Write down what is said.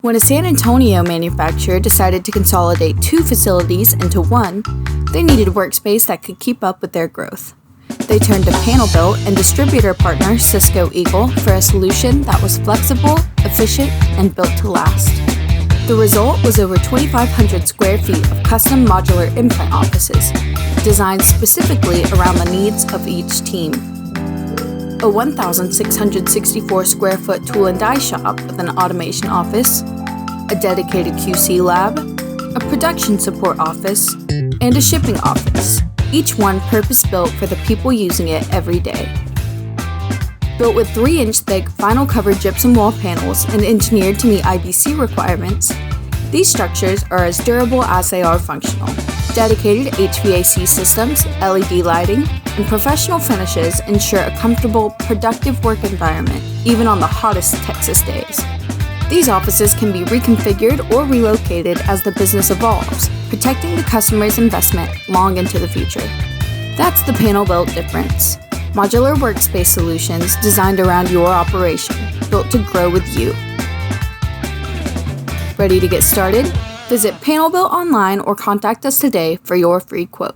When a San Antonio manufacturer decided to consolidate 2 facilities into one, they needed workspace that could keep up with their growth. They turned to panel-built and distributor partner Cisco Eagle for a solution that was flexible, efficient, and built to last. The result was over 2,500 square feet of custom modular implant offices, designed specifically around the needs of each team. A 1,664 square foot tool and die shop with an automation office, a dedicated QC lab, a production support office, and a shipping office, each one purpose-built for the people using it every day. Built with 3-inch thick vinyl covered gypsum wall panels and engineered to meet IBC requirements, these structures are as durable as they are functional. Dedicated HVAC systems, LED lighting, and professional finishes ensure a comfortable, productive work environment, even on the hottest Texas days. These offices can be reconfigured or relocated as the business evolves, protecting the customer's investment long into the future. That's the panel-built difference. Modular workspace solutions designed around your operation, built to grow with you. Ready to get started? Visit Panel Built online or contact us today for your free quote.